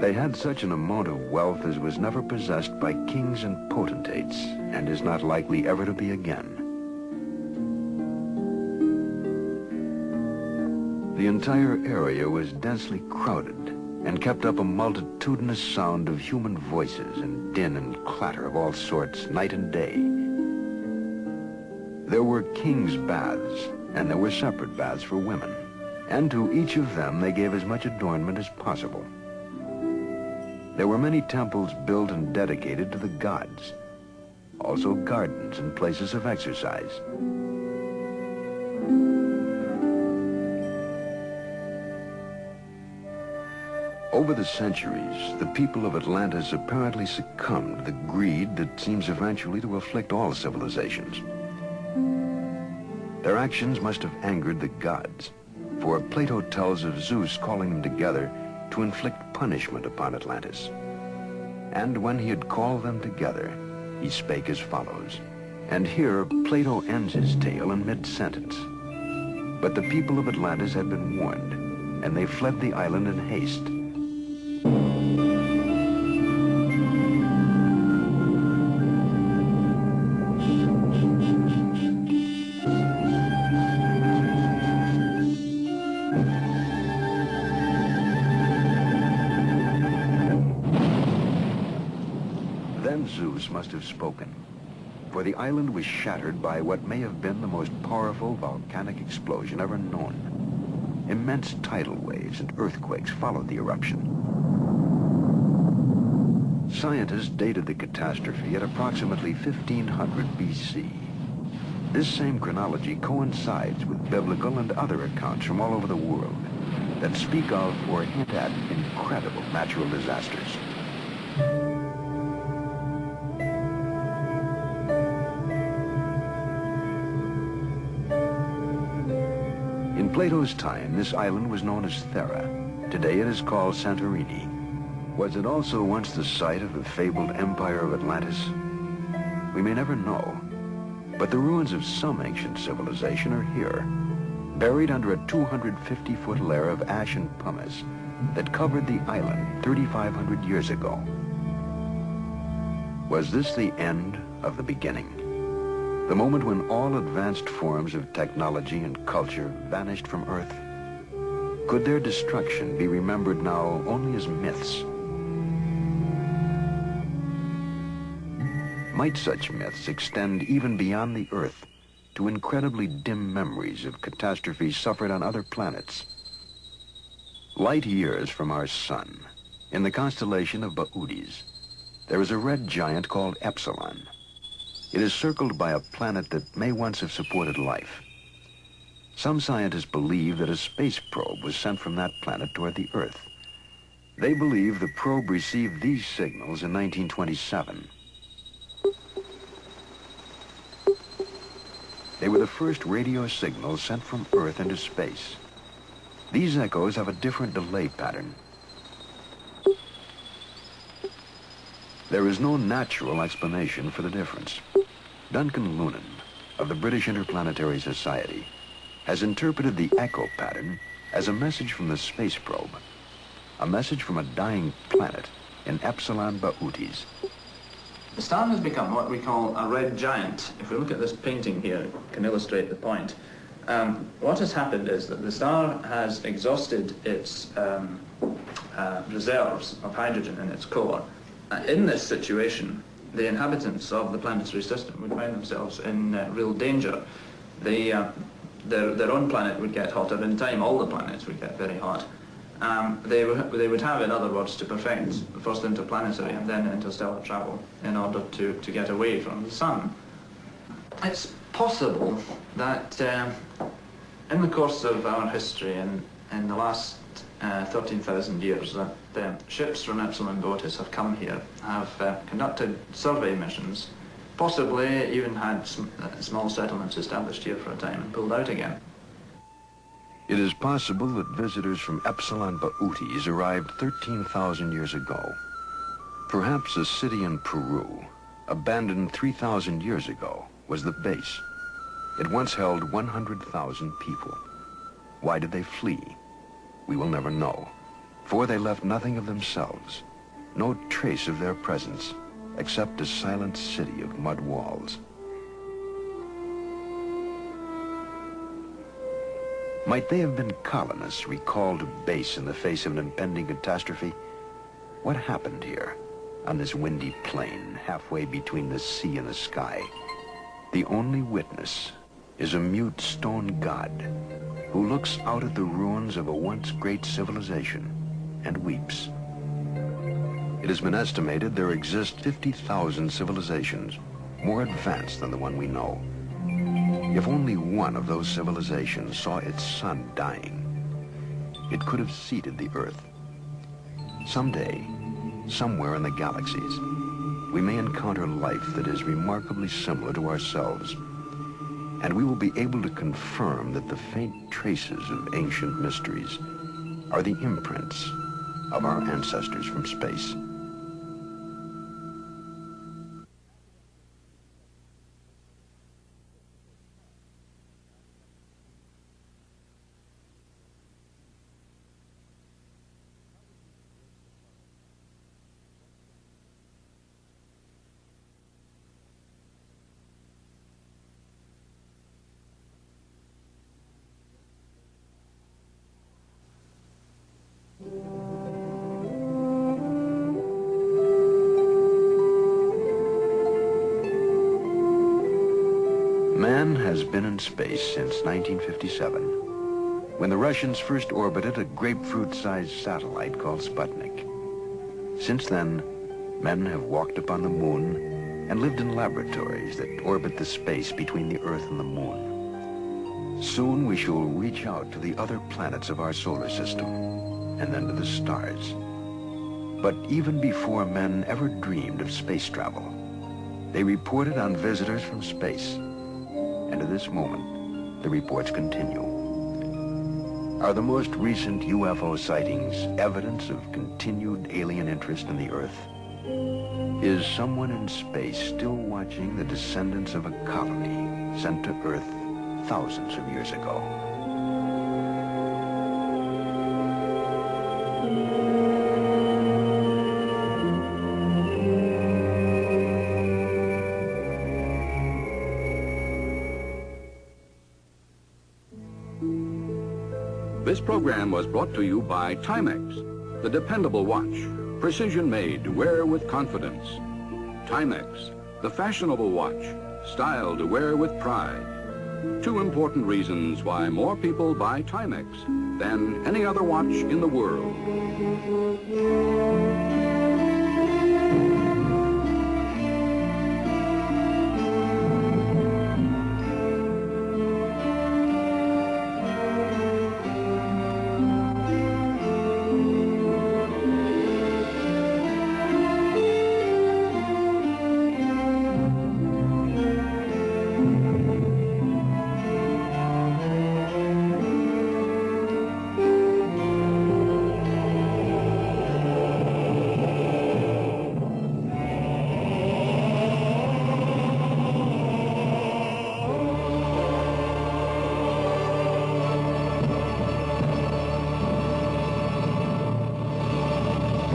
They had such an amount of wealth as was never possessed by kings and potentates, and is not likely ever to be again. The entire area was densely crowded and kept up a multitudinous sound of human voices and din and clatter of all sorts, night and day. There were kings' baths, and there were separate baths for women, and to each of them they gave as much adornment as possible. There were many temples built and dedicated to the gods, also gardens and places of exercise. Over the centuries, the people of Atlantis apparently succumbed to the greed that seems eventually to afflict all civilizations. Their actions must have angered the gods, for Plato tells of Zeus calling them together to inflict punishment upon Atlantis. And when he had called them together, he spake as follows. And here Plato ends his tale in mid-sentence. But the people of Atlantis had been warned, and they fled the island in haste. Zeus must have spoken, for the island was shattered by what may have been the most powerful volcanic explosion ever known. Immense tidal waves and earthquakes followed the eruption. Scientists dated the catastrophe at approximately 1500 BC. This same chronology coincides with biblical and other accounts from all over the world that speak of or hint at incredible natural disasters. In Plato's time, this island was known as Thera. Today it is called Santorini. Was it also once the site of the fabled empire of Atlantis? We may never know, but the ruins of some ancient civilization are here, buried under a 250-foot layer of ash and pumice that covered the island 3,500 years ago. Was this the end of the beginning? The moment when all advanced forms of technology and culture vanished from Earth? Could their destruction be remembered now only as myths? Might such myths extend even beyond the Earth to incredibly dim memories of catastrophes suffered on other planets? Light years from our sun, in the constellation of Bootis, there is a red giant called Epsilon. It is circled by a planet that may once have supported life. Some scientists believe that a space probe was sent from that planet toward the Earth. They believe the probe received these signals in 1927. They were the first radio signals sent from Earth into space. These echoes have a different delay pattern. There is no natural explanation for the difference. Duncan Lunan, of the British Interplanetary Society, has interpreted the echo pattern as a message from the space probe, a message from a dying planet in Epsilon Bootis. The star has become what we call a red giant. If we look at this painting here, it can illustrate the point. What has happened is that the star has exhausted its reserves of hydrogen in its core. In this situation, the inhabitants of the planetary system would find themselves in real danger. Their own planet would get hotter. In time, all the planets would get very hot. They would have, in other words, to perfect first interplanetary and then interstellar travel in order to get away from the sun. It's possible that in the course of our history in the last 13,000 years that ships from Epsilon Bootis have come here, have conducted survey missions, possibly even had small settlements established here for a time and pulled out again. It is possible that visitors from Epsilon Bootis arrived 13,000 years ago. Perhaps a city in Peru, abandoned 3,000 years ago, was the base. It once held 100,000 people. Why did they flee? We will never know. for they left nothing of themselves, no trace of their presence, except a silent city of mud walls. Might they have been colonists recalled to base in the face of an impending catastrophe? What happened here, on this windy plain, halfway between the sea and the sky? The only witness is a mute stone god who looks out at the ruins of a once great civilization and weeps. It has been estimated there exist 50,000 civilizations more advanced than the one we know. If only one of those civilizations saw its sun dying, it could have seeded the Earth. Someday, somewhere in the galaxies, we may encounter life that is remarkably similar to ourselves, and we will be able to confirm that the faint traces of ancient mysteries are the imprints of our ancestors from space. Man has been in space since 1957, when the Russians first orbited a grapefruit-sized satellite called Sputnik. Since then, men have walked upon the moon and lived in laboratories that orbit the space between the Earth and the moon. Soon we shall reach out to the other planets of our solar system, and then to the stars. But even before men ever dreamed of space travel, they reported on visitors from space. And to this moment, the reports continue. Are the most recent UFO sightings evidence of continued alien interest in the Earth? Is someone in space still watching the descendants of a colony sent to Earth thousands of years ago? This program was brought to you by Timex, the dependable watch, precision made to wear with confidence. Timex, the fashionable watch, style to wear with pride. 2 important reasons why more people buy Timex than any other watch in the world.